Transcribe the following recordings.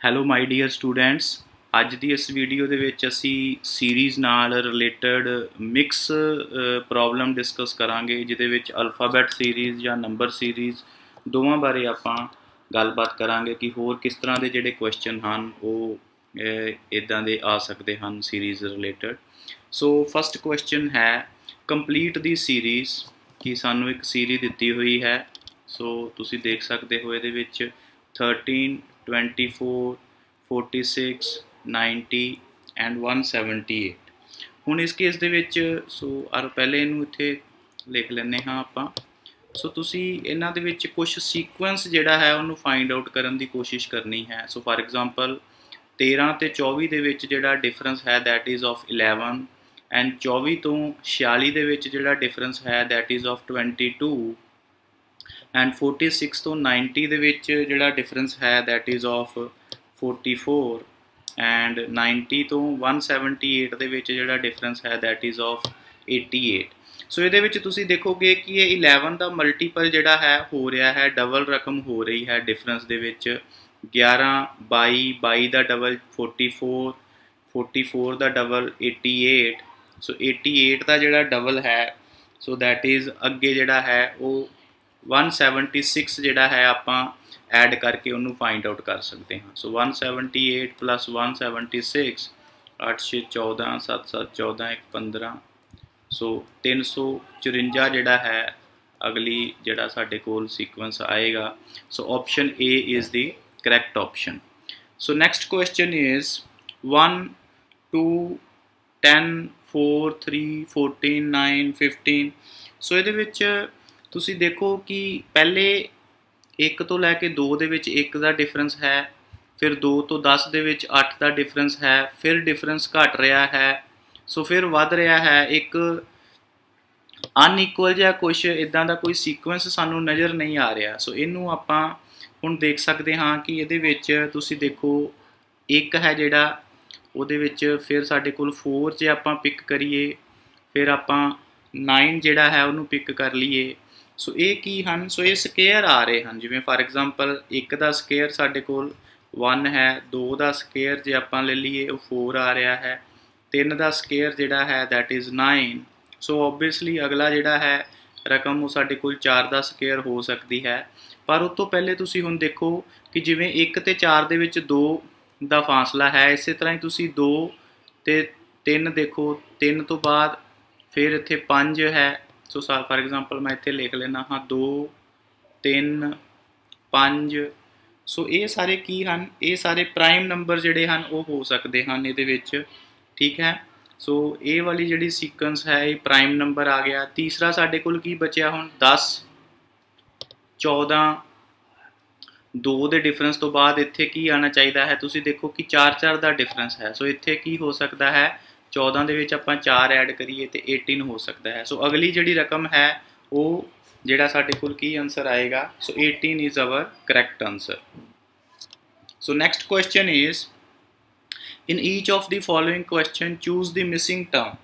Hello ਮਾਈ dear students. ਅੱਜ ਦੀ ਇਸ video ਦੇ ਵਿੱਚ ਅਸੀਂ ਸੀਰੀਜ਼ ਨਾਲ ਰਿਲੇਟਡ ਮਿਕਸ ਪ੍ਰੋਬਲਮ ਡਿਸਕਸ ਕਰਾਂਗੇ, ਜਿਹਦੇ ਵਿੱਚ ਅਲਫਾਬੈਟ ਸੀਰੀਜ਼ ਜਾਂ ਨੰਬਰ ਸੀਰੀਜ਼ ਦੋਵਾਂ ਬਾਰੇ ਆਪਾਂ ਗੱਲਬਾਤ ਕਰਾਂਗੇ ਕਿ ਹੋਰ ਕਿਸ ਤਰ੍ਹਾਂ ਦੇ ਜਿਹੜੇ ਕੁਐਸਚਨ ਹਨ ਉਹ ਇੱਦਾਂ ਦੇ ਆ ਸਕਦੇ ਹਨ series related. So first question ਹੈ ਕੰਪਲੀਟ ਦੀ ਸੀਰੀਜ਼, ਕਿ ਸਾਨੂੰ ਇੱਕ ਸੀਰੀਜ਼ ਦਿੱਤੀ ਹੋਈ ਹੈ। ਸੋ ਤੁਸੀਂ ਦੇਖ ਸਕਦੇ ਹੋ ਇਹਦੇ ਵਿੱਚ 13 24 46 90 ਐਂਡ 178। ਹੁਣ ਇਸ ਕੇਸ ਦੇ ਵਿੱਚ ਪਹਿਲੇ ਇਹਨੂੰ ਇੱਥੇ ਲਿਖ ਲੈਂਦੇ ਹਾਂ ਆਪਾਂ। ਸੋ ਤੁਸੀਂ ਇਹਨਾਂ ਦੇ ਵਿੱਚ ਕੁਛ ਸੀਕੁਐਂਸ ਜਿਹੜਾ ਹੈ ਉਹਨੂੰ ਫਾਈਂਡ ਆਊਟ ਕਰਨ ਦੀ ਕੋਸ਼ਿਸ਼ ਕਰਨੀ ਹੈ। ਸੋ ਫਾਰ ਐਗਜ਼ਾਮਪਲ 13 ਤੇ 24 ਦੇ ਵਿੱਚ ਜਿਹੜਾ ਡਿਫਰੈਂਸ ਹੈ ਦੈਟ ਇਜ਼ ਆਫ 11 ਐਂਡ 24 ਤੋਂ 46 ਦੇ ਵਿੱਚ ਜਿਹੜਾ ਡਿਫਰੈਂਸ ਹੈ ਦੈਟ ਇਜ਼ ਆਫ 22 ਐਂਡ 46 ਤੋਂ 90 ਦੇ ਵਿੱਚ ਜਿਹੜਾ ਡਿਫਰੈਂਸ ਹੈ ਦੈਟ ਇਜ਼ ਆਫ 44 ਐਂਡ 90 ਤੋਂ 178 ਦੇ ਵਿੱਚ ਜਿਹੜਾ ਡਿਫਰੈਂਸ ਹੈ ਦੈਟ ਇਜ਼ ਆਫ 88। ਸੋ ਇਹਦੇ ਵਿੱਚ ਤੁਸੀਂ ਦੇਖੋਗੇ ਕਿ ਇਹ 11 ਦਾ ਮਲਟੀਪਲ ਜਿਹੜਾ ਹੈ ਹੋ ਰਿਹਾ ਹੈ, ਡਬਲ ਰਕਮ ਹੋ ਰਹੀ ਹੈ ਡਿਫਰੈਂਸ ਦੇ ਵਿੱਚ। 11 22 22 ਦਾ ਡਬਲ 44 44 ਦਾ ਡਬਲ 88। ਸੋ 88 ਦਾ ਜਿਹੜਾ ਡਬਲ ਹੈ ਸੋ ਦੈਟ ਇਜ਼ ਅੱਗੇ ਜਿਹੜਾ ਹੈ ਉਹ 176 ਜਿਹੜਾ ਹੈ ਆਪਾਂ ਐਡ ਕਰਕੇ ਉਹਨੂੰ ਫਾਈਂਡ ਆਊਟ ਕਰ ਸਕਦੇ ਹਾਂ। ਸੋ 178 ਪਲੱਸ 176 8 6 14 7 7 14 1 15। ਸੋ 354 ਜਿਹੜਾ ਹੈ ਅਗਲੀ ਜਿਹੜਾ ਸਾਡੇ ਕੋਲ ਸੀਕੁਐਂਸ ਆਏਗਾ। ਸੋ option A is the correct option. So next question is 1 2 10 4 3 14 9 15। ਸੋ ਇਹਦੇ ਵਿੱਚ ਤੁਸੀਂ ਦੇਖੋ ਕਿ ਪਹਿਲੇ 1 ਤੋਂ ਲੈ ਕੇ 2 ਦੇ ਵਿੱਚ 1 ਦਾ ਡਿਫਰੈਂਸ ਹੈ, ਫਿਰ 2 ਤੋਂ 10 ਦੇ ਵਿੱਚ 8 ਦਾ ਡਿਫਰੈਂਸ ਹੈ, ਫਿਰ ਡਿਫਰੈਂਸ ਘਟ ਰਿਹਾ ਹੈ, ਸੋ ਫਿਰ ਵੱਧ ਰਿਹਾ ਹੈ। ਇੱਕ ਅਨਈਕੁਅਲ ਜਿਹਾ ਕੁਛ ਇੱਦਾਂ ਦਾ ਕੋਈ ਸੀਕੁਐਂਸ ਸਾਨੂੰ ਨਜ਼ਰ ਨਹੀਂ ਆ ਰਿਹਾ। ਸੋ ਇਹਨੂੰ ਆਪਾਂ ਹੁਣ ਦੇਖ ਸਕਦੇ ਹਾਂ ਕਿ ਇਹਦੇ ਵਿੱਚ ਤੁਸੀਂ ਦੇਖੋ 1 ਹੈ ਜਿਹੜਾ ਉਹਦੇ ਵਿੱਚ, ਫਿਰ ਸਾਡੇ ਕੋਲ 4 ਜੇ ਆਪਾਂ ਪਿਕ ਕਰੀਏ, ਫਿਰ ਆਪਾਂ 9 ਜਿਹੜਾ ਹੈ ਉਹਨੂੰ ਪਿਕ ਕਰ ਲਈਏ। ਸੋ ਇਹ ਕੀ ਹਨ? ਸੋ ਇਹ ਸਕੇਅਰ ਆ ਰਹੇ ਹਨ। ਜਿਵੇਂ ਫਾਰ ਐਗਜ਼ਾਮਪਲ 1 ਦਾ ਸਕੇਅਰ ਸਾਡੇ ਕੋਲ 1 ਹੈ, 2 ਦਾ ਸਕੇਅਰ ਜੇ ਆਪਾਂ ਲੈ ਲਈਏ ਉਹ 4 ਆ ਰਿਹਾ ਹੈ, 3 ਦਾ ਸਕੇਅਰ ਜਿਹੜਾ ਹੈ ਦੈਟ ਇਜ਼ 9। ਸੋ ਓਬਵੀਅਸਲੀ ਅਗਲਾ ਜਿਹੜਾ ਹੈ ਰਕਮ ਉਹ ਸਾਡੇ ਕੋਲ 4 ਦਾ ਸਕੇਅਰ ਹੋ ਸਕਦੀ ਹੈ। ਪਰ ਉਸ ਤੋਂ ਪਹਿਲੇ ਤੁਸੀਂ ਹੁਣ ਦੇਖੋ ਕਿ ਜਿਵੇਂ 1 ਤੇ 4 ਦੇ ਵਿੱਚ 2 ਦਾ ਫਾਸਲਾ ਹੈ, ਇਸੇ ਤਰ੍ਹਾਂ ਹੀ ਤੁਸੀਂ 2 ਤੇ 3 ਦੇਖੋ, 3 ਤੋਂ ਬਾਅਦ ਫਿਰ ਇੱਥੇ 5 ਹੈ। ਸੋ ਫਾਰ ਐਗਜ਼ਾਮਪਲ ਮੈਂ ਇੱਥੇ ਲਿਖ ਲੈਂਦਾ ਹਾਂ 2 3 5। ਸੋ ਇਹ ਸਾਰੇ ਕੀ ਹਨ? ਇਹ ਸਾਰੇ ਪ੍ਰਾਈਮ ਨੰਬਰ ਜਿਹੜੇ ਹਨ ਉਹ ਹੋ ਸਕਦੇ ਹਨ ਇਹਦੇ ਵਿੱਚ, ਠੀਕ ਹੈ। ਸੋ ਇਹ ਵਾਲੀ ਜਿਹੜੀ ਸੀਕੁਐਂਸ ਹੈ ਇਹ ਪ੍ਰਾਈਮ ਨੰਬਰ ਆ ਗਿਆ। ਤੀਸਰਾ ਸਾਡੇ ਕੋਲ ਕੀ ਬਚਿਆ ਹੁਣ? 10 14 2 ਦੇ ਡਿਫਰੈਂਸ ਤੋਂ ਬਾਅਦ ਇੱਥੇ ਕੀ ਆਉਣਾ ਚਾਹੀਦਾ ਹੈ? ਤੁਸੀਂ ਦੇਖੋ ਕਿ 4 4 ਦਾ ਡਿਫਰੈਂਸ ਹੈ। ਸੋ ਇੱਥੇ ਕੀ ਹੋ ਸਕਦਾ ਹੈ? 14 ਦੇ ਵਿੱਚ ਆਪਾਂ 4 ਐਡ ਕਰੀਏ ਤੇ 18 ਹੋ ਸਕਦਾ ਹੈ। ਸੋ ਅਗਲੀ ਜਿਹੜੀ ਰਕਮ ਹੈ ਉਹ ਜਿਹੜਾ ਸਾਡੇ ਕੋਲ ਕੀ ਆਨਸਰ ਆਏਗਾ? So 18 is our correct answer. So next question is in each of the following question choose the missing term.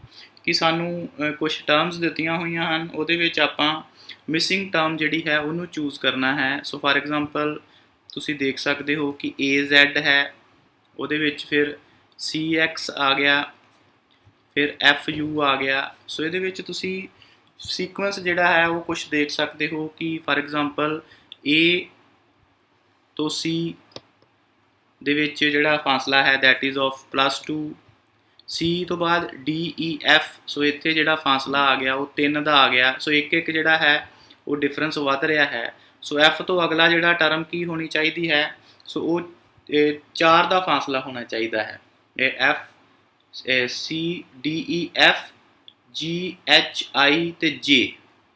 ਕਿ ਸਾਨੂੰ ਕੁਛ ਟਰਮਸ ਦਿੱਤੀਆਂ ਹੋਈਆਂ ਹਨ, ਉਹਦੇ ਵਿੱਚ ਆਪਾਂ ਮਿਸਿੰਗ ਟਰਮ ਜਿਹੜੀ ਹੈ ਉਹਨੂੰ ਚੂਜ਼ ਕਰਨਾ ਹੈ। ਸੋ ਫਾਰ ਐਗਜ਼ਾਮਪਲ ਤੁਸੀਂ ਦੇਖ ਸਕਦੇ ਹੋ ਕਿ AZ ਹੈ, ਉਹਦੇ ਵਿੱਚ ਫਿਰ CX ਆ ਗਿਆ, ਫਿਰ FU ਆ ਗਿਆ। ਸੋ ਇਹਦੇ ਵਿੱਚ ਤੁਸੀਂ ਸੀਕੁਐਂਸ ਜਿਹੜਾ ਹੈ ਉਹ ਕੁਛ ਦੇਖ ਸਕਦੇ ਹੋ ਕਿ ਫਾਰ ਐਗਜ਼ਾਮਪਲ A ਤੋਂ C ਦੇ ਵਿੱਚ ਜਿਹੜਾ ਫਾਸਲਾ ਹੈ ਦੈਟ ਇਜ਼ ਆਫ +2। C ਤੋਂ ਬਾਅਦ DEF। ਸੋ ਇੱਥੇ ਜਿਹੜਾ ਫਾਸਲਾ ਆ ਗਿਆ ਉਹ 3 ਦਾ ਆ ਗਿਆ। ਸੋ ਇੱਕ ਇੱਕ ਜਿਹੜਾ ਹੈ ਉਹ ਡਿਫਰੈਂਸ ਵੱਧ ਰਿਹਾ ਹੈ। ਸੋ F ਤੋਂ ਅਗਲਾ ਜਿਹੜਾ ਟਰਮ ਕੀ ਹੋਣੀ ਚਾਹੀਦੀ ਹੈ? ਸੋ ਉਹ 4 ਦਾ ਫਾਸਲਾ ਹੋਣਾ ਚਾਹੀਦਾ ਹੈ। ਇਹ F C D E F G H I ਤੇ J।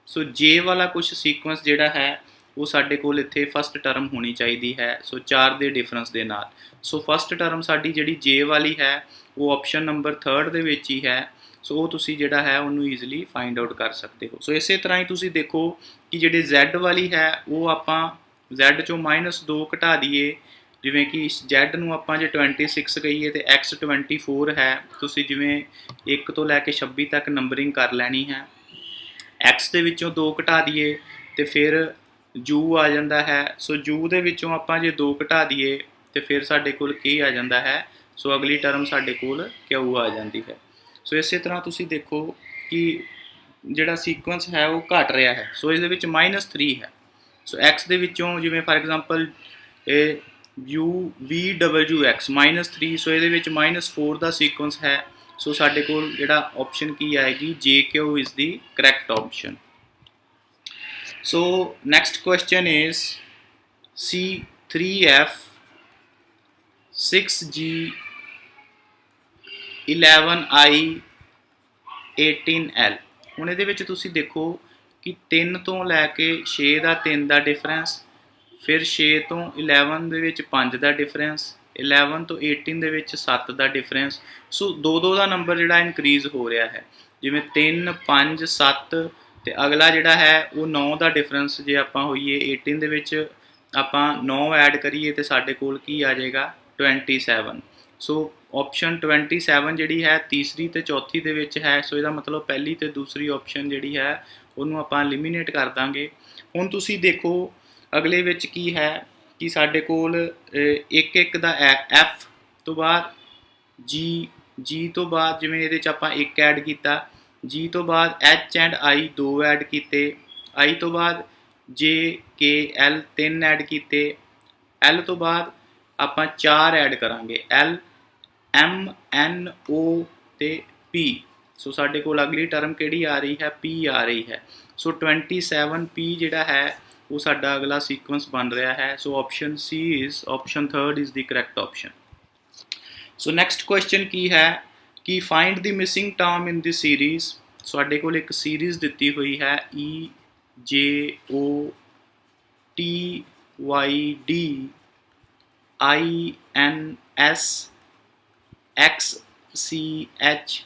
ਸੋ J ਵਾਲਾ ਕੁਛ ਸੀਕੁਐਂਸ ਜਿਹੜਾ ਹੈ ਉਹ ਸਾਡੇ ਕੋਲ ਇੱਥੇ ਫਸਟ ਟਰਮ ਹੋਣੀ ਚਾਹੀਦੀ ਹੈ। ਸੋ 4 ਦੇ ਡਿਫਰੈਂਸ ਦੇ ਨਾਲ। ਸੋ ਫਸਟ ਟਰਮ ਸਾਡੀ ਜਿਹੜੀ J ਵਾਲੀ ਹੈ ਉਹ ਆਪਸ਼ਨ ਨੰਬਰ 3 ਦੇ ਵਿੱਚ ਹੀ ਹੈ। ਸੋ ਉਹ ਤੁਸੀਂ ਜਿਹੜਾ ਹੈ ਉਹਨੂੰ ਈਜ਼ੀਲੀ ਫਾਈਂਡ ਆਊਟ ਕਰ ਸਕਦੇ ਹੋ। ਸੋ ਇਸੇ ਤਰ੍ਹਾਂ ਹੀ ਤੁਸੀਂ ਦੇਖੋ ਕਿ ਜਿਹੜੀ Z ਵਾਲੀ ਹੈ ਉਹ ਆਪਾਂ Z ਚੋਂ -2 ਘਟਾ ਦਈਏ। ਜਿਵੇਂ ਕਿ Z ਨੂੰ ਆਪਾਂ ਜੇ 26 ਕਹੀਏ ਤੇ X 24 ਹੈ। ਤੁਸੀਂ ਜਿਵੇਂ 1 ਤੋਂ ਲੈ ਕੇ 26 ਤੱਕ ਨੰਬਰਿੰਗ ਕਰ ਲੈਣੀ ਹੈ। X ਦੇ ਵਿੱਚੋਂ 2 ਘਟਾ ਦਈਏ ਤੇ ਫਿਰ U ਆ ਜਾਂਦਾ ਹੈ। ਸੋ U ਦੇ ਵਿੱਚੋਂ ਆਪਾਂ ਜੇ 2 ਘਟਾ ਦਈਏ तो फिर साढ़े कोल की आ जाता है, सो अगली टर्म साढ़े कोल क्यू आ जाती है। सो इस तरह तुसी देखो कि जिहड़ा सीक्वेंस है वो घट रहा है। सो इहदे विच -3 है। सो एक्स दे विचों जिवें फॉर एग्जांपल यू वी डबल्यू एक्स -3, सो इहदे विच -4 का सीक्वेंस है। सो साढ़े कोल जिहड़ा ऑप्शन की आएगी जे Q is the correct option. So next question is C3F 6G 11I 18L। ਹੁਣ ਇਹਦੇ ਵਿੱਚ ਤੁਸੀਂ ਦੇਖੋ ਕਿ 3 ਤੋਂ ਲੈ ਕੇ 6 ਦਾ 3 ਦਾ ਡਿਫਰੈਂਸ, ਫਿਰ 6 ਤੋਂ 11 ਦੇ ਵਿੱਚ 5 ਦਾ ਡਿਫਰੈਂਸ, 11 ਤੋਂ 18 ਦੇ ਵਿੱਚ 7 ਦਾ ਡਿਫਰੈਂਸ। ਸੋ 2-2 ਦਾ ਨੰਬਰ ਜਿਹੜਾ ਇਨਕਰੀਜ਼ ਹੋ ਰਿਹਾ ਹੈ, ਜਿਵੇਂ 3 5 7 ਤੇ ਅਗਲਾ ਜਿਹੜਾ ਹੈ ਉਹ 9 ਦਾ ਡਿਫਰੈਂਸ। ਜੇ ਆਪਾਂ ਹੋਈਏ 18 ਦੇ ਵਿੱਚ ਆਪਾਂ 9 ਐਡ ਕਰੀਏ ਤੇ ਸਾਡੇ ਕੋਲ ਕੀ ਆ ਜਾਏਗਾ 27। ਸੋ ऑप्शन 27 ਜਿਹੜੀ ਹੈ तीसरी ਤੇ चौथी ਦੇ ਵਿੱਚ ਹੈ। ਸੋ ਇਹਦਾ ਮਤਲਬ ਪਹਿਲੀ ਤੇ ਦੂਸਰੀ ਆਪਸ਼ਨ ਜਿਹੜੀ ਹੈ ਉਹਨੂੰ ਆਪਾਂ ਐਲੀਮੀਨੇਟ ਕਰ ਦਾਂਗੇ। ਹੁਣ ਤੁਸੀਂ ਦੇਖੋ ਅਗਲੇ ਵਿੱਚ ਕੀ ਹੈ ਕਿ ਸਾਡੇ ਕੋਲ ਇੱਕ ਦਾ F ਤੋਂ ਬਾਅਦ G ਤੋਂ ਬਾਅਦ ਜਿਵੇਂ ਇਹਦੇ 'ਚ ਆਪਾਂ 1 ਐਡ ਕੀਤਾ, G ਤੋਂ ਬਾਅਦ H ਐਂਡ I 2 ਐਡ ਕੀਤੇ, I ਤੋਂ ਬਾਅਦ J K L 3 ਐਡ ਕੀਤੇ, L ਤੋਂ ਬਾਅਦ ਆਪਾਂ 4 ਐਡ ਕਰਾਂਗੇ, L M N O ਤੇ P। ਸੋ ਸਾਡੇ ਕੋਲ ਅਗਲੀ ਟਰਮ ਕਿਹੜੀ ਆ ਰਹੀ ਹੈ, P ਆ ਰਹੀ ਹੈ। ਸੋ 27P ਜਿਹੜਾ ਹੈ ਉਹ ਸਾਡਾ ਅਗਲਾ ਸੀਕੁਐਂਸ ਬਣ ਰਿਹਾ ਹੈ। So option C is option 3rd is the correct option. So next question ਕੀ ਹੈ ਕਿ find the missing term in the series. ਸਾਡੇ ਕੋਲ ਇੱਕ ਸੀਰੀਜ਼ ਦਿੱਤੀ ਹੋਈ ਹੈ EJOTYD INSXCH।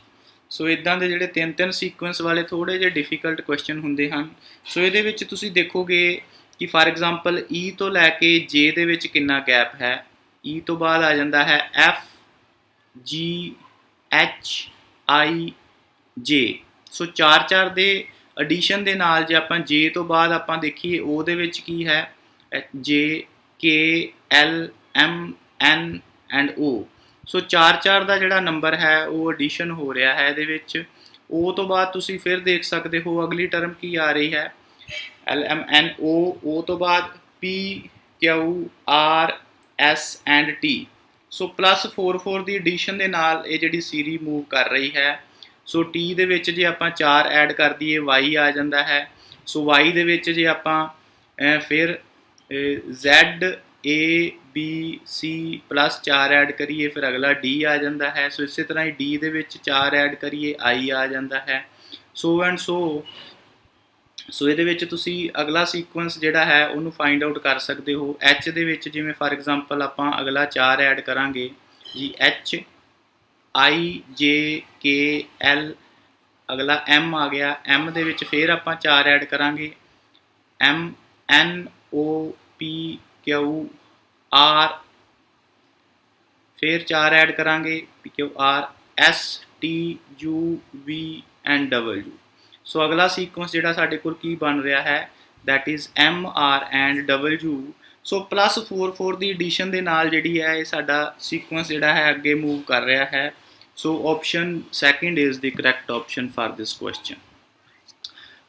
ਸੋ ਇੱਦਾਂ ਦੇ ਜਿਹੜੇ 3 ਸੀਕੁਐਂਸ ਵਾਲੇ ਥੋੜ੍ਹੇ ਜਿਹੇ ਡਿਫੀਕਲਟ ਕੁਐਸਚਨ ਹੁੰਦੇ ਹਨ। ਸੋ ਇਹਦੇ ਵਿੱਚ ਤੁਸੀਂ ਦੇਖੋਗੇ ਕਿ ਫਾਰ ਐਗਜ਼ਾਮਪਲ E ਤੋਂ ਲੈ ਕੇ J ਦੇ ਵਿੱਚ ਕਿੰਨਾ ਗੈਪ ਹੈ। E ਤੋਂ ਬਾਅਦ ਆ ਜਾਂਦਾ ਹੈ F G H I J। ਸੋ 4 ਦੇ ਐਡੀਸ਼ਨ ਦੇ ਨਾਲ ਜੇ ਆਪਾਂ J ਤੋਂ ਬਾਅਦ ਆਪਾਂ ਦੇਖੀਏ ਉਹਦੇ ਵਿੱਚ ਕੀ ਹੈ J K L M N and O। ਸੋ 4 ਦਾ ਜਿਹੜਾ ਨੰਬਰ ਹੈ ਉਹ ਐਡੀਸ਼ਨ ਹੋ ਰਿਹਾ ਹੈ ਇਹਦੇ ਵਿੱਚ। O ਤੋਂ ਬਾਅਦ ਤੁਸੀਂ ਫਿਰ ਦੇਖ ਸਕਦੇ ਹੋ ਅਗਲੀ ਟਰਮ ਕੀ ਆ ਰਹੀ ਹੈ L M N O। O ਤੋਂ ਬਾਅਦ P Q R S and T। So +4 the edition ਦੇ ਨਾਲ ਇਹ ਜਿਹੜੀ ਸੀਰੀ ਮੂਵ ਕਰ ਰਹੀ ਹੈ। ਸੋ T ਦੇ ਵਿੱਚ ਜੇ ਆਪਾਂ 4 ਐਡ ਕਰ ਦਈਏ Y ਆ ਜਾਂਦਾ ਹੈ। ਸੋ Y ਦੇ ਵਿੱਚ ਜੇ ਆਪਾਂ ਫਿਰ Z A B C +4 add ਕਰੀਏ ਫਿਰ ਅਗਲਾ D ਆ ਜਾਂਦਾ ਹੈ। ਸੋ ਇਸੇ ਤਰ੍ਹਾਂ ਹੀ D ਦੇ ਵਿੱਚ 4 ਐਡ ਕਰੀਏ I ਆ ਜਾਂਦਾ ਹੈ। ਸੋ ਐਂਡ ਸੋ ਇਹਦੇ ਵਿੱਚ ਤੁਸੀਂ ਅਗਲਾ ਸੀਕੁਐਂਸ ਜਿਹੜਾ ਹੈ ਉਹਨੂੰ ਫਾਈਂਡ ਆਊਟ ਕਰ ਸਕਦੇ ਹੋ। H ਦੇ ਵਿੱਚ ਜਿਵੇਂ ਫਾਰ ਐਗਜ਼ਾਮਪਲ ਆਪਾਂ ਅਗਲਾ 4 ਐਡ ਕਰਾਂਗੇ ਜੀ H I J K L, ਅਗਲਾ M ਆ ਗਿਆ। M ਦੇ ਵਿੱਚ ਫਿਰ ਆਪਾਂ 4 ਐਡ ਕਰਾਂਗੇ M N O P Q R, ਫਿਰ 4 ਐਡ ਕਰਾਂਗੇ P Q R S T U V and W। ਸੋ ਅਗਲਾ ਸੀਕੁਐਂਸ ਜਿਹੜਾ ਸਾਡੇ ਕੋਲ ਕੀ ਬਣ ਰਿਹਾ ਹੈ that is M R and W। So +4 the edition ਦੇ ਨਾਲ ਜਿਹੜੀ ਹੈ ਇਹ ਸਾਡਾ ਸੀਕੁਐਂਸ ਜਿਹੜਾ ਹੈ ਅੱਗੇ ਮੂਵ ਕਰ ਰਿਹਾ ਹੈ। So option 2nd is the correct option for this question.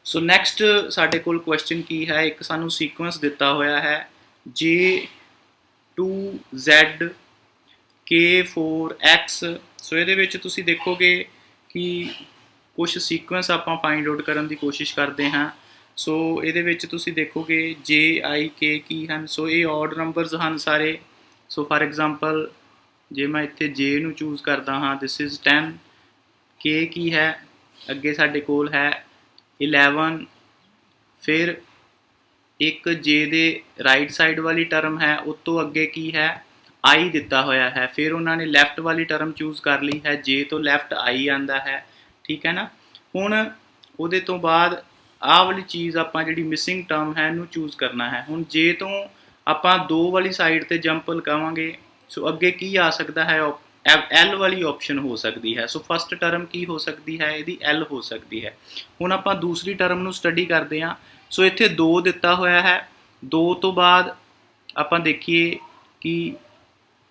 So next ਸਾਡੇ ਕੋਲ ਕੁਐਸਚਨ ਕੀ ਹੈ, ਇੱਕ ਸਾਨੂੰ ਸੀਕੁਐਂਸ ਦਿੱਤਾ ਹੋਇਆ ਹੈ J2Z K4X। ਸੋ ਇਹਦੇ ਵਿੱਚ ਤੁਸੀਂ ਦੇਖੋਗੇ ਕਿ ਕੁਛ ਸੀਕੁਐਂਸ ਆਪਾਂ ਫਾਈਂਡ ਆਊਟ ਕਰਨ ਦੀ ਕੋਸ਼ਿਸ਼ ਕਰਦੇ ਹਾਂ। ਸੋ ਇਹਦੇ ਵਿੱਚ ਤੁਸੀਂ ਦੇਖੋਗੇ J I K ਕੀ ਹਨ। ਸੋ ਇਹ ਔਡ ਨੰਬਰਸ ਹਨ ਸਾਰੇ। ਸੋ ਫਾਰ ਐਗਜ਼ਾਮਪਲ ਜੇ ਮੈਂ ਇੱਥੇ J ਨੂੰ ਚੂਜ਼ ਕਰਦਾ ਹਾਂ ਦਿਸ ਇਜ਼ 10, K ਕੀ ਹੈ ਅੱਗੇ ਸਾਡੇ ਕੋਲ ਹੈ 11, ਫਿਰ ਇੱਕ J ਦੇ ਰਾਈਟ ਸਾਈਡ ਵਾਲੀ ਟਰਮ ਹੈ ਉਸ ਤੋਂ ਅੱਗੇ ਕੀ ਹੈ I ਦਿੱਤਾ ਹੋਇਆ ਹੈ। ਫਿਰ ਉਹਨਾਂ ਨੇ ਲੈਫਟ ਵਾਲੀ ਟਰਮ ਚੂਜ਼ ਕਰ ਲਈ ਹੈ, J ਤੋਂ ਲੈਫਟ I ਆਉਂਦਾ ਹੈ, ਠੀਕ ਹੈ ਨਾ। ਹੁਣ ਉਹਦੇ ਤੋਂ ਬਾਅਦ ਆਹ ਵਾਲੀ ਚੀਜ਼ ਆਪਾਂ ਜਿਹੜੀ ਮਿਸਿੰਗ ਟਰਮ ਹੈ ਇਹਨੂੰ ਚੂਜ਼ ਕਰਨਾ ਹੈ। ਹੁਣ J ਤੋਂ ਆਪਾਂ 2 ਵਾਲੀ ਸਾਈਡ 'ਤੇ ਜੰਪ ਲਗਾਵਾਂਗੇ। ਸੋ ਅੱਗੇ ਕੀ ਆ ਸਕਦਾ ਹੈ L ਵਾਲੀ ਆਪਸ਼ਨ ਹੋ ਸਕਦੀ ਹੈ। ਸੋ ਫਸਟ ਟਰਮ ਕੀ ਹੋ ਸਕਦੀ ਹੈ ਇਹਦੀ L ਹੋ ਸਕਦੀ ਹੈ। ਹੁਣ ਆਪਾਂ ਦੂਸਰੀ ਟਰਮ ਨੂੰ ਸਟੱਡੀ ਕਰਦੇ ਹਾਂ। ਸੋ ਇੱਥੇ 2 ਦਿੱਤਾ ਹੋਇਆ ਹੈ, 2 ਤੋਂ ਬਾਅਦ ਆਪਾਂ ਦੇਖੀਏ ਕਿ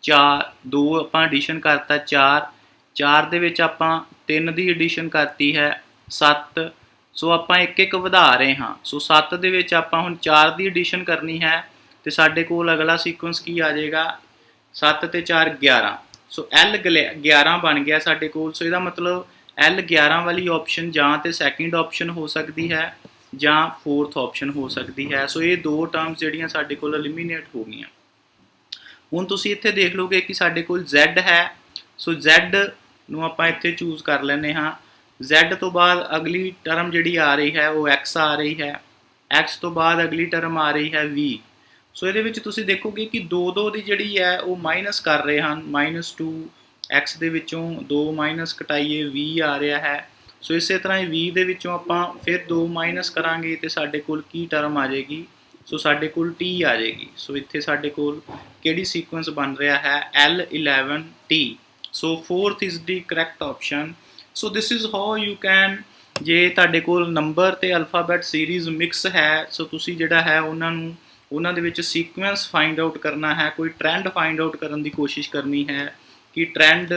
4 2 ਆਪਾਂ ਐਡੀਸ਼ਨ ਕਰਤਾ 4 4 ਦੇ ਵਿੱਚ ਆਪਾਂ 3 ਦੀ ਐਡੀਸ਼ਨ ਕਰਤੀ ਹੈ 7। ਸੋ ਆਪਾਂ ਇੱਕ ਇੱਕ ਵਧਾ ਰਹੇ ਹਾਂ। ਸੋ 7 ਦੇ ਵਿੱਚ ਆਪਾਂ ਹੁਣ 4 ਦੀ ਐਡੀਸ਼ਨ ਕਰਨੀ ਹੈ ਤੇ ਸਾਡੇ ਕੋਲ ਅਗਲਾ ਸੀਕੁਐਂਸ ਕੀ ਆ ਜਾਏਗਾ 7 ਤੇ 4 11। ਸੋ L 11 ਬਣ ਗਿਆ ਸਾਡੇ ਕੋਲ। ਸੋ ਇਹਦਾ ਮਤਲਬ L 11 ਵਾਲੀ ਆਪਸ਼ਨ ਜਾਂ ਤੇ ਸੈਕਿੰਡ ਆਪਸ਼ਨ ਹੋ ਸਕਦੀ ਹੈ ਜਾਂ ਫੋਰਥ ਆਪਸ਼ਨ ਹੋ ਸਕਦੀ ਹੈ। ਸੋ ਇਹ ਦੋ ਟਰਮਸ ਜਿਹੜੀਆਂ ਸਾਡੇ ਕੋਲ ਐਲੀਮੀਨੇਟ ਹੋ ਗਈਆਂ। ਹੁਣ ਤੁਸੀਂ ਇੱਥੇ ਦੇਖ ਲਓਗੇ ਕਿ ਸਾਡੇ ਕੋਲ Z ਹੈ। ਸੋ Z ਨੂੰ ਆਪਾਂ ਇੱਥੇ ਚੂਜ਼ ਕਰ ਲੈਂਦੇ ਹਾਂ। Z ਤੋਂ ਬਾਅਦ ਅਗਲੀ ਟਰਮ ਜਿਹੜੀ ਆ ਰਹੀ ਹੈ ਉਹ X ਆ ਰਹੀ ਹੈ। X ਤੋਂ ਬਾਅਦ ਅਗਲੀ ਟਰਮ ਆ ਰਹੀ ਹੈ V। ਸੋ ਇਹਦੇ ਵਿੱਚ ਤੁਸੀਂ ਦੇਖੋਗੇ ਕਿ 2 ਦੀ ਜਿਹੜੀ ਹੈ ਉਹ ਮਾਈਨਸ ਕਰ ਰਹੇ ਹਨ। -2 X ਦੇ ਵਿੱਚੋਂ 2 ਮਾਈਨਸ ਕਟਾਈਏ V ਆ ਰਿਹਾ ਹੈ। ਸੋ ਇਸੇ ਤਰ੍ਹਾਂ ਹੀ V ਦੇ ਵਿੱਚੋਂ ਆਪਾਂ ਫਿਰ 2 ਮਾਈਨਸ ਕਰਾਂਗੇ ਤੇ ਸਾਡੇ ਕੋਲ ਕੀ ਟਰਮ ਆ ਜਾਏਗੀ। ਸੋ ਸਾਡੇ ਕੋਲ T ਆ ਜਾਏਗੀ। ਸੋ ਇੱਥੇ ਸਾਡੇ ਕੋਲ ਕਿਹੜੀ ਸੀਕੁਐਂਸ ਬਣ ਰਿਹਾ ਹੈ L11T। So fourth is the correct option. So this is how you can, ਜੇ ਤੁਹਾਡੇ ਕੋਲ ਨੰਬਰ ਤੇ ਅਲਫਾਬੈਟ ਸੀਰੀਜ਼ ਮਿਕਸ ਹੈ ਸੋ ਤੁਸੀਂ ਜਿਹੜਾ ਹੈ ਉਹਨਾਂ ਦੇ ਵਿੱਚ ਸੀਕੁਐਂਸ ਫਾਈਂਡ ਆਊਟ ਕਰਨਾ ਹੈ, ਕੋਈ ਟ੍ਰੈਂਡ ਫਾਈਂਡ ਆਊਟ ਕਰਨ ਦੀ ਕੋਸ਼ਿਸ਼ ਕਰਨੀ ਹੈ ਕਿ ਟ੍ਰੈਂਡ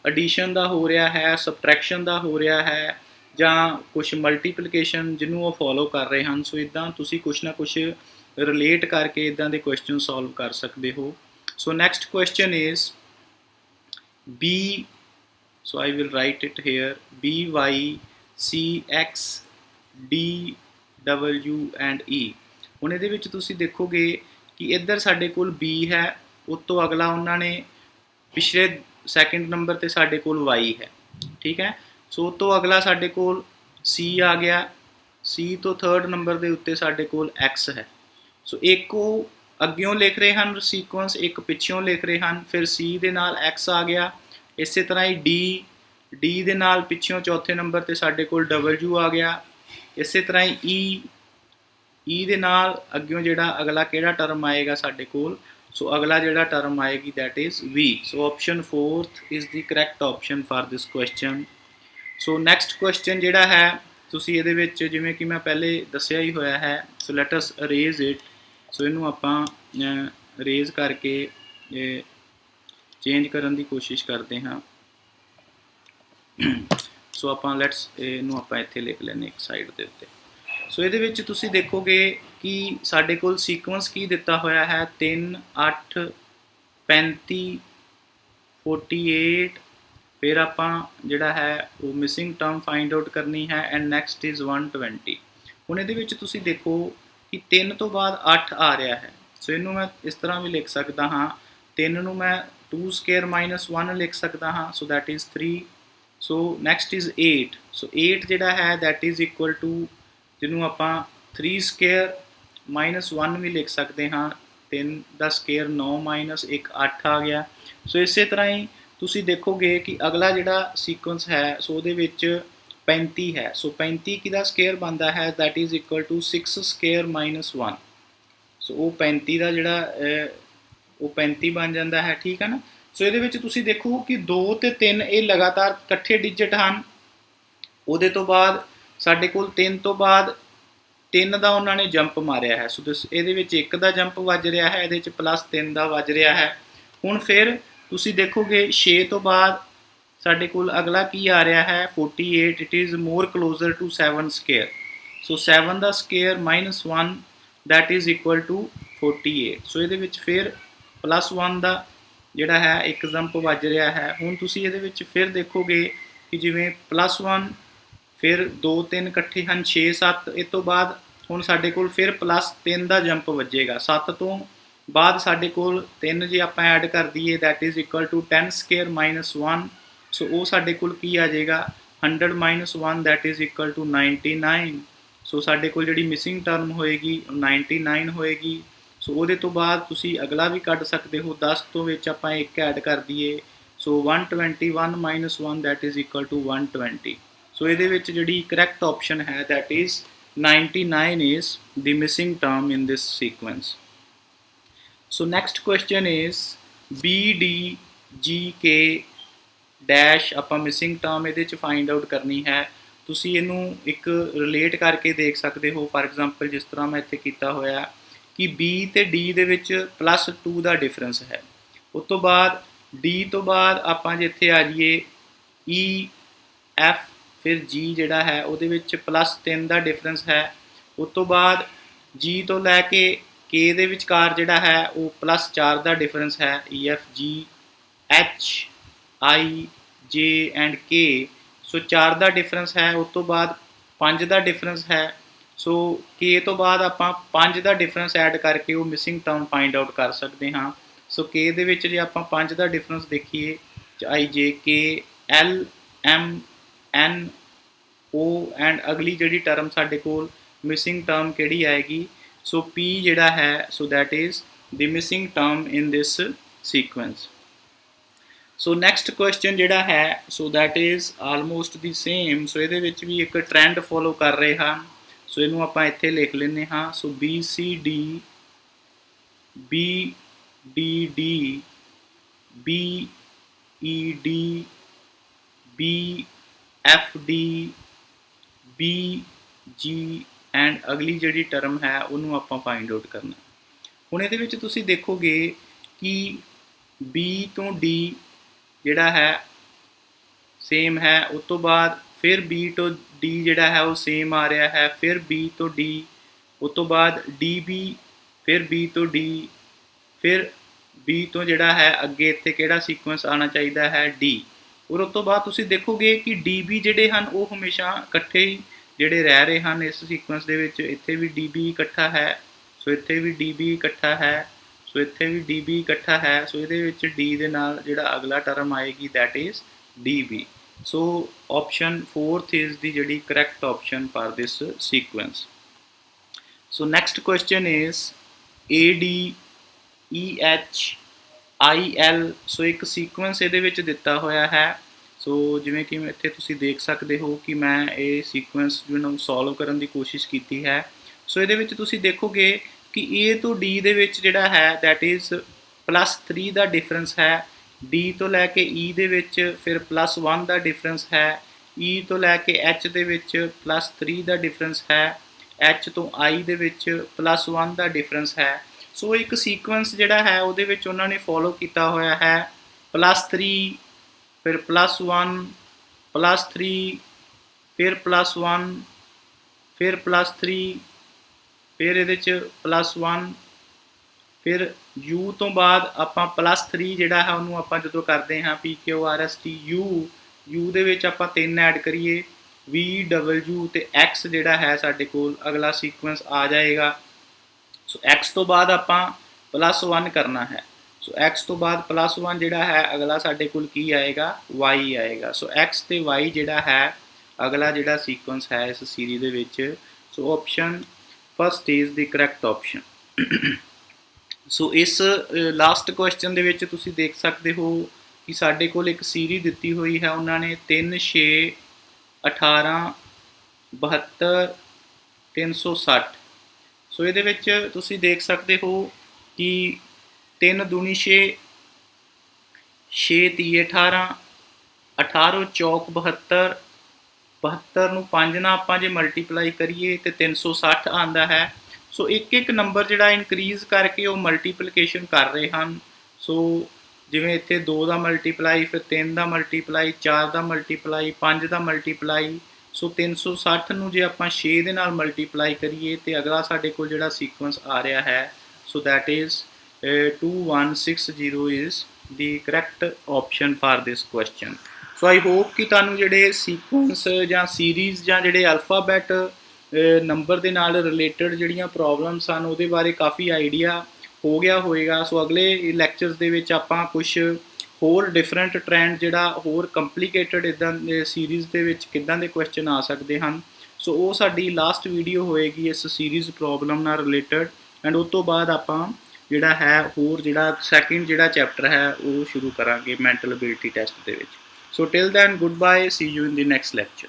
ਐਡੀਸ਼ਨ ਦਾ ਹੋ ਰਿਹਾ ਹੈ, ਸਬਟਰੈਕਸ਼ਨ ਦਾ ਹੋ ਰਿਹਾ ਹੈ ਜਾਂ ਕੁਛ ਮਲਟੀਪਲੀਕੇਸ਼ਨ ਜਿਹਨੂੰ ਉਹ ਫੋਲੋ ਕਰ ਰਹੇ ਹਨ। ਸੋ ਇੱਦਾਂ ਤੁਸੀਂ ਕੁਛ ਨਾ ਕੁਛ ਰਿਲੇਟ ਕਰਕੇ ਇੱਦਾਂ ਦੇ ਕੁਐਸਚਨ ਸੋਲਵ ਕਰ ਸਕਦੇ ਹੋ। ਸੋ next question is B। So I will write it here B, Y, C, X, D, W and E। ਹੁਣ ਇਹਦੇ ਵਿੱਚ ਤੁਸੀਂ ਦੇਖੋਗੇ ਕਿ ਇੱਧਰ ਸਾਡੇ ਕੋਲ B ਹੈ, ਉਸ ਤੋਂ ਅਗਲਾ ਉਹਨਾਂ ਨੇ ਪਿਛਲੇ ਸੈਕਿੰਡ ਨੰਬਰ ਤੇ ਸਾਡੇ ਕੋਲ Y ਹੈ, ਠੀਕ ਹੈ। ਸੋ ਉਸ ਤੋਂ ਅਗਲਾ ਸਾਡੇ ਕੋਲ C ਆ ਗਿਆ। C ਤੋਂ ਥਰਡ ਨੰਬਰ ਦੇ ਉੱਤੇ ਸਾਡੇ ਕੋਲ X ਹੈ। ਸੋ ਇੱਕ ਉਹ ਅੱਗਿਓਂ ਲਿਖ ਰਹੇ ਹਨ ਸੀਕੁਐਂਸ, ਇੱਕ ਪਿੱਛੋਂ ਲਿਖ ਰਹੇ ਹਨ। ਫਿਰ C ਦੇ ਨਾਲ X ਆ ਗਿਆ। ਇਸੇ ਤਰ੍ਹਾਂ ਹੀ D ਦੇ ਨਾਲ ਪਿੱਛੋਂ ਚੌਥੇ ਨੰਬਰ ਤੇ ਸਾਡੇ ਕੋਲ W ਆ ਗਿਆ। ਇਸੇ ਤਰ੍ਹਾਂ ਹੀ E ਦੇ ਨਾਲ ਅੱਗਿਓਂ ਜਿਹੜਾ ਅਗਲਾ ਕਿਹੜਾ ਟਰਮ ਆਏਗਾ ਸਾਡੇ ਕੋਲ, ਸੋ ਅਗਲਾ ਜਿਹੜਾ ਟਰਮ ਆਏਗੀ that is V। So option fourth is the correct option for this question. So next question ਜਿਹੜਾ ਹੈ ਤੁਸੀਂ ਇਹਦੇ ਵਿੱਚ ਜਿਵੇਂ ਕਿ ਮੈਂ ਪਹਿਲੇ ਦੱਸਿਆ ਹੀ ਹੋਇਆ ਹੈ। So let us arrange it. So ਇਹਨੂੰ ਆਪਾਂ ਅਰੇਜ਼ ਕਰਕੇ ਚੇਂਜ ਕਰਨ ਦੀ ਕੋਸ਼ਿਸ਼ ਕਰਦੇ ਹਾਂ। ਸੋ ਆਪਾਂ ਲੈਟਸ ਇਹਨੂੰ ਆਪਾਂ ਇੱਥੇ ਲਿਖ ਲੈਂਦੇ ਇੱਕ ਸਾਈਡ ਦੇ ਉੱਤੇ। ਸੋ ਇਹਦੇ ਵਿੱਚ ਤੁਸੀਂ ਦੇਖੋਗੇ ਕਿ ਸਾਡੇ ਕੋਲ ਸੀਕੁਐਂਸ ਕੀ ਦਿੱਤਾ ਹੋਇਆ ਹੈ 3 8 35 48। ਫਿਰ ਆਪਾਂ ਜਿਹੜਾ ਹੈ ਉਹ ਮਿਸਿੰਗ ਟਰਮ ਫਾਈਂਡ ਆਊਟ ਕਰਨੀ ਹੈ ਐਂਡ ਨੈਕਸਟ ਇਜ਼ 120। ਹੁਣ ਇਹਦੇ ਵਿੱਚ ਤੁਸੀਂ ਦੇਖੋ ਕਿ 3 ਤੋਂ ਬਾਅਦ 8 ਆ ਰਿਹਾ ਹੈ। ਸੋ ਇਹਨੂੰ ਮੈਂ ਇਸ ਤਰ੍ਹਾਂ ਵੀ ਲਿਖ ਸਕਦਾ ਹਾਂ। 3 ਨੂੰ ਮੈਂ 2 ਸਕੁਅਰ -1 ਲਿਖ ਸਕਦਾ ਹਾਂ। So that is 3। So next is 8। ਸੋ 8 ਜਿਹੜਾ ਹੈ ਦੈਟ ਇਜ਼ ਇਕੁਅਲ ਟੂ, ਜਿਹਨੂੰ ਆਪਾਂ 3 ਸਕੁਅਰ -1 ਵੀ ਲਿਖ ਸਕਦੇ ਹਾਂ। 3 ਦਾ ਸਕੁਅਰ 9 -1 8 ਆ ਗਿਆ। ਸੋ ਇਸੇ ਤਰ੍ਹਾਂ ਹੀ ਤੁਸੀਂ ਦੇਖੋਗੇ ਕਿ ਅਗਲਾ ਜਿਹੜਾ ਸੀਕੁਐਂਸ ਹੈ ਸੋ ਉਹਦੇ ਵਿੱਚ 35 ਹੈ। ਸੋ 35 ਕਿਹਦਾ ਸਕੁਅਰ ਬਣਦਾ ਹੈ that is equal to 6 square -1। So ਉਹ 35 ਦਾ ਜਿਹੜਾ ਉਹ 35 ਬਣ ਜਾਂਦਾ ਹੈ, ਠੀਕ ਹੈ ਨਾ। ਸੋ ਇਹਦੇ ਵਿੱਚ ਤੁਸੀਂ ਦੇਖੋ ਕਿ 2 ਤੇ 3 ਇਹ ਲਗਾਤਾਰ ਇਕੱਠੇ ਡਿਜਿਟ ਹਨ। ਉਹਦੇ ਤੋਂ ਬਾਅਦ ਸਾਡੇ ਕੋਲ 3 ਤੋਂ ਬਾਅਦ 3 ਦਾ ਉਹਨਾਂ ਨੇ ਜੰਪ ਮਾਰਿਆ ਹੈ। ਸੋ ਇਹਦੇ ਵਿੱਚ 1 ਦਾ ਜੰਪ ਵੱਜ ਰਿਹਾ ਹੈ, ਇਹਦੇ ਵਿੱਚ +3 ਦਾ ਵੱਜ ਰਿਹਾ ਹੈ। ਹੁਣ ਫਿਰ ਤੁਸੀਂ ਦੇਖੋਗੇ 6 ਤੋਂ ਬਾਅਦ ਸਾਡੇ ਕੋਲ ਅਗਲਾ ਕੀ ਆ ਰਿਹਾ ਹੈ 48। It is more closer to 7 square. So 7 ਦਾ square -1 that is equal to 48। So ਇਹਦੇ ਵਿੱਚ ਫਿਰ +1 ਦਾ ਜਿਹੜਾ ਹੈ ਇੱਕ ਜੰਪ ਵੱਜ ਰਿਹਾ ਹੈ। ਹੁਣ ਤੁਸੀਂ ਇਹਦੇ ਵਿੱਚ ਫਿਰ ਦੇਖੋਗੇ ਕਿ ਜਿਵੇਂ +1 ਫਿਰ 2 3 ਇਕੱਠੇ ਹਨ 6 7। ਇਸ ਤੋਂ ਬਾਅਦ ਹੁਣ ਸਾਡੇ ਕੋਲ ਫਿਰ +3 ਦਾ ਜੰਪ ਵੱਜੇਗਾ। 7 ਤੋਂ ਬਾਅਦ ਸਾਡੇ ਕੋਲ 3 ਜੇ ਆਪਾਂ ਐਡ ਕਰ ਦਈਏ that is equal to 10 square -1। So ਉਹ ਸਾਡੇ ਕੋਲ ਕੀ ਆ ਜਾਏਗਾ 100 -1 that is equal to 99। So ਸਾਡੇ ਕੋਲ ਜਿਹੜੀ ਮਿਸਿੰਗ ਟਰਮ ਹੋਏਗੀ 99 ਹੋਏਗੀ। ਸੋ ਉਹਦੇ ਤੋਂ ਬਾਅਦ ਤੁਸੀਂ ਅਗਲਾ ਵੀ ਕੱਢ ਸਕਦੇ ਹੋ। 10 ਤੋਂ ਵਿੱਚ ਆਪਾਂ 1 ਐਡ ਕਰ ਦਈਏ ਸੋ 121 -1 ਦੈਟ ਇਜ਼ ਇਕੁਅਲ ਟੂ 120। ਸੋ ਇਹਦੇ ਵਿੱਚ ਜਿਹੜੀ ਕਰੈਕਟ ਆਪਸ਼ਨ ਹੈ that is 99 is the missing term in this sequence. So next question is BDGK dash. ਆਪਾਂ ਮਿਸਿੰਗ ਟਰਮ ਇਹਦੇ 'ਚ ਫਾਈਂਡ ਆਊਟ ਕਰਨੀ ਹੈ। ਤੁਸੀਂ ਇਹਨੂੰ ਇੱਕ ਰਿਲੇਟ ਕਰਕੇ ਦੇਖ ਸਕਦੇ ਹੋ। ਫਾਰ ਐਗਜ਼ਾਮਪਲ ਜਿਸ ਤਰ੍ਹਾਂ ਮੈਂ ਇੱਥੇ ਕੀਤਾ ਹੋਇਆ ਕਿ B ਤੇ D ਦੇ ਵਿੱਚ +2 ਦਾ ਡਿਫਰੈਂਸ ਹੈ। ਉਸ ਤੋਂ ਬਾਅਦ D ਤੋਂ ਬਾਅਦ ਆਪਾਂ ਜੇ ਇੱਥੇ ਆ ਜਾਈਏ E F ਫਿਰ G ਜਿਹੜਾ ਹੈ ਉਹਦੇ ਵਿੱਚ +3 ਦਾ ਡਿਫਰੈਂਸ ਹੈ। ਉਸ ਤੋਂ ਬਾਅਦ G ਤੋਂ ਲੈ ਕੇ K ਦੇ ਵਿਚਕਾਰ ਜਿਹੜਾ ਹੈ ਉਹ +4 ਦਾ ਡਿਫਰੈਂਸ ਹੈ। E F G H I J and K so 4 the difference ਹੈ। ਉਸ ਤੋਂ ਬਾਅਦ 5 ਦਾ ਡਿਫਰੈਂਸ ਹੈ। ਸੋ K ਤੋਂ ਬਾਅਦ ਆਪਾਂ 5 ਦਾ ਡਿਫਰੈਂਸ ਐਡ ਕਰਕੇ ਉਹ ਮਿਸਿੰਗ ਟਰਮ ਫਾਈਂਡ ਆਊਟ ਕਰ ਸਕਦੇ ਹਾਂ। ਸੋ K ਦੇ ਵਿੱਚ ਜੇ ਆਪਾਂ 5 ਦਾ ਡਿਫਰੈਂਸ ਦੇਖੀਏ I J K L M N O and ਅਗਲੀ ਜਿਹੜੀ ਟਰਮ ਸਾਡੇ ਕੋਲ ਮਿਸਿੰਗ ਟਰਮ ਕਿਹੜੀ ਆਏਗੀ? ਸੋ P ਜਿਹੜਾ ਹੈ so that is the missing term in this sequence. So next question ਜਿਹੜਾ ਹੈ so that is almost the same. ਸੋ ਇਹਦੇ ਵਿੱਚ ਵੀ ਇੱਕ ਟ੍ਰੈਂਡ ਫੋਲੋ ਕਰ ਰਹੇ ਹਾਂ। ਸੋ ਇਹਨੂੰ ਆਪਾਂ ਇੱਥੇ ਲਿਖ ਲੈਂਦੇ ਹਾਂ। ਸੋ B C D B D D B E D B F D B G and ਅਗਲੀ ਜਿਹੜੀ ਟਰਮ ਹੈ ਉਹਨੂੰ ਆਪਾਂ ਫਾਈਂਡ ਆਊਟ ਕਰਨਾ। ਹੁਣ ਇਹਦੇ ਵਿੱਚ ਤੁਸੀਂ ਦੇਖੋਗੇ ਕਿ B ਤੋਂ D ਜਿਹੜਾ ਹੈ ਸੇਮ ਹੈ। ਉਸ ਤੋਂ ਬਾਅਦ ਫਿਰ B ਤੋਂ D ਜਿਹੜਾ ਹੈ ਉਹ ਸੇਮ ਆ ਰਿਹਾ ਹੈ। ਫਿਰ B ਤੋਂ D ਉਸ ਤੋਂ ਬਾਅਦ DB ਫਿਰ B ਤੋਂ D ਫਿਰ B ਤੋਂ ਜਿਹੜਾ ਹੈ ਅੱਗੇ ਇੱਥੇ ਕਿਹੜਾ ਸੀਕੁਐਂਸ ਆਉਣਾ ਚਾਹੀਦਾ ਹੈ? D। ਔਰ ਉਸ ਤੋਂ ਬਾਅਦ ਤੁਸੀਂ ਦੇਖੋਗੇ ਕਿ DB ਜਿਹੜੇ ਹਨ ਉਹ ਹਮੇਸ਼ਾ ਇਕੱਠੇ ਹੀ ਜਿਹੜੇ ਰਹਿ ਰਹੇ ਹਨ ਇਸ ਸੀਕੁਐਂਸ ਦੇ ਵਿੱਚ। ਇੱਥੇ ਵੀ DB ਇਕੱਠਾ ਹੈ। ਸੋ ਇੱਥੇ ਵੀ DB ਇਕੱਠਾ ਹੈ। ਸੋ ਇੱਥੇ ਵੀ DB ਇਕੱਠਾ ਹੈ। ਸੋ ਇਹਦੇ ਵਿੱਚ D ਦੇ ਨਾਲ ਜਿਹੜਾ ਅਗਲਾ ਟਰਮ ਆਏਗੀ that is DB। So option 4th is the ਜਿਹੜੀ correct option for this sequence. So next question is AD EH IL। So ਇੱਕ ਸੀਕੁਐਂਸ ਇਹਦੇ ਵਿੱਚ ਦਿੱਤਾ ਹੋਇਆ ਹੈ। ਸੋ ਜਿਵੇਂ ਕਿ ਇੱਥੇ ਤੁਸੀਂ ਦੇਖ ਸਕਦੇ ਹੋ ਕਿ ਮੈਂ ਇਹ ਸੀਕੁਐਂਸ ਨੂੰ ਸੋਲਵ ਕਰਨ ਦੀ ਕੋਸ਼ਿਸ਼ ਕੀਤੀ ਹੈ। ਸੋ ਇਹਦੇ ਵਿੱਚ ਤੁਸੀਂ ਦੇਖੋਗੇ ਕਿ A ਤੋਂ D ਦੇ ਵਿੱਚ ਜਿਹੜਾ ਹੈ ਦੈਟ ਇਜ਼ +3 ਦਾ ਡਿਫਰੈਂਸ ਹੈ। D ਤੋਂ ਲੈ ਕੇ E ਦੇ ਵਿੱਚ ਫਿਰ +1 ਦਾ ਡਿਫਰੈਂਸ ਹੈ। E ਤੋਂ ਲੈ ਕੇ H ਦੇ ਵਿੱਚ +3 ਦਾ ਡਿਫਰੈਂਸ ਹੈ। H ਤੋਂ I ਦੇ ਵਿੱਚ +1 ਦਾ ਡਿਫਰੈਂਸ ਹੈ। ਸੋ ਇੱਕ ਸੀਕੁਐਂਸ ਜਿਹੜਾ ਹੈ ਉਹਦੇ ਵਿੱਚ ਉਹਨਾਂ ਨੇ ਫੋਲੋ ਕੀਤਾ ਹੋਇਆ ਹੈ +3 ਫਿਰ +1 +3 ਫਿਰ +1 ਫਿਰ +3 ਫਿਰ ਇਹਦੇ 'ਚ +1 ਫਿਰ U ਤੋਂ ਬਾਅਦ ਆਪਾਂ +3 ਜਿਹੜਾ ਹੈ ਉਹਨੂੰ ਆਪਾਂ ਜਦੋਂ ਕਰਦੇ ਹਾਂ PQRST U ਦੇ ਵਿੱਚ ਆਪਾਂ 3 ਐਡ ਕਰੀਏ V W ਤੇ X ਜਿਹੜਾ ਹੈ ਸਾਡੇ ਕੋਲ ਅਗਲਾ ਸੀਕੁਐਂਸ ਆ ਜਾਏਗਾ। ਸੋ X ਤੋਂ ਬਾਅਦ ਆਪਾਂ +1 ਕਰਨਾ ਹੈ। ਸੋ X ਤੋਂ ਬਾਅਦ +1 ਜਿਹੜਾ ਹੈ ਅਗਲਾ ਸਾਡੇ ਕੋਲ ਕੀ ਆਏਗਾ? Y ਆਏਗਾ। ਸੋ X ਤੇ Y ਜਿਹੜਾ ਹੈ ਅਗਲਾ ਜਿਹੜਾ ਸੀਕੁਐਂਸ ਹੈ ਇਸ ਸੀਰੀਜ਼ ਦੇ ਵਿੱਚ। So option first is the correct option. So ਇਸ ਲਾਸਟ ਕੁਐਸਚਨ ਦੇ ਵਿੱਚ ਤੁਸੀਂ ਦੇਖ ਸਕਦੇ ਹੋ ਕਿ ਸਾਡੇ ਕੋਲ ਇੱਕ ਸੀਰੀਜ਼ ਦਿੱਤੀ ਹੋਈ ਹੈ। ਉਹਨਾਂ ਨੇ 3 6 18 72 360। ਸੋ ਇਹਦੇ ਵਿੱਚ ਤੁਸੀਂ ਦੇਖ ਸਕਦੇ ਹੋ ਕਿ 3 ਦੂਣੀ 6 6 ਤੀਏ 18 18 ਚੌਕ 72 72 ਨੂੰ 5 ਨਾਲ ਆਪਾਂ ਜੇ ਮਲਟੀਪਲਾਈ ਕਰੀਏ ਤੇ 360 ਆਉਂਦਾ ਹੈ। ਸੋ ਇੱਕ ਨੰਬਰ ਜਿਹੜਾ ਇਨਕਰੀਜ਼ ਕਰਕੇ ਉਹ ਮਲਟੀਪਲੀਕੇਸ਼ਨ ਕਰ ਰਹੇ ਹਨ। ਸੋ ਜਿਵੇਂ ਇੱਥੇ 2 ਦਾ ਮਲਟੀਪਲਾਈ ਫਿਰ 3 ਦਾ ਮਲਟੀਪਲਾਈ 4 ਦਾ ਮਲਟੀਪਲਾਈ 5 ਦਾ ਮਲਟੀਪਲਾਈ। ਸੋ 360 ਨੂੰ ਜੇ ਆਪਾਂ 6 ਦੇ ਨਾਲ ਮਲਟੀਪਲਾਈ ਕਰੀਏ ਤੇ ਅਗਲਾ ਸਾਡੇ ਕੋਲ ਜਿਹੜਾ ਸੀਕੁਐਂਸ ਆ ਰਿਹਾ ਹੈ so that is 2160 is the correct option for this question. So I hope ਕਿ ਤੁਹਾਨੂੰ ਜਿਹੜੇ ਸੀਕੁਐਂਸ ਜਾਂ ਸੀਰੀਜ਼ ਜਾਂ ਜਿਹੜੇ ਅਲਫਾਬੈਟ ਨੰਬਰ ਦੇ ਨਾਲ ਰਿਲੇਟਡ ਜਿਹੜੀਆਂ ਪ੍ਰੋਬਲਮਸ ਹਨ ਉਹਦੇ ਬਾਰੇ ਕਾਫੀ ਆਈਡੀਆ ਹੋ ਗਿਆ ਹੋਵੇਗਾ। ਸੋ ਅਗਲੇ ਲੈਕਚਰਸ ਦੇ ਵਿੱਚ ਆਪਾਂ ਕੁਝ ਹੋਰ ਡਿਫਰੈਂਟ ਟ੍ਰੈਂਡ ਜਿਹੜਾ ਹੋਰ ਕੰਪਲੀਕੇਟਡ ਇੱਦਾਂ ਦੇ ਸੀਰੀਜ਼ ਦੇ ਵਿੱਚ ਕਿੱਦਾਂ ਦੇ ਕੁਐਸਚਨ ਆ ਸਕਦੇ ਹਨ। ਸੋ ਉਹ ਸਾਡੀ ਲਾਸਟ ਵੀਡੀਓ ਹੋਏਗੀ ਇਸ ਸੀਰੀਜ਼ ਪ੍ਰੋਬਲਮ ਨਾਲ ਰਿਲੇਟਡ ਐਂਡ ਉਸ ਤੋਂ ਬਾਅਦ ਆਪਾਂ ਜਿਹੜਾ ਹੈ ਹੋਰ ਜਿਹੜਾ ਸੈਕਿੰਡ ਜਿਹੜਾ ਚੈਪਟਰ ਹੈ ਉਹ ਸ਼ੁਰੂ ਕਰਾਂਗੇ ਮੈਂਟਲ ਐਬਿਲਿਟੀ ਟੈਸਟ ਦੇ ਵਿੱਚ। So till then good bye, see you in the next lecture.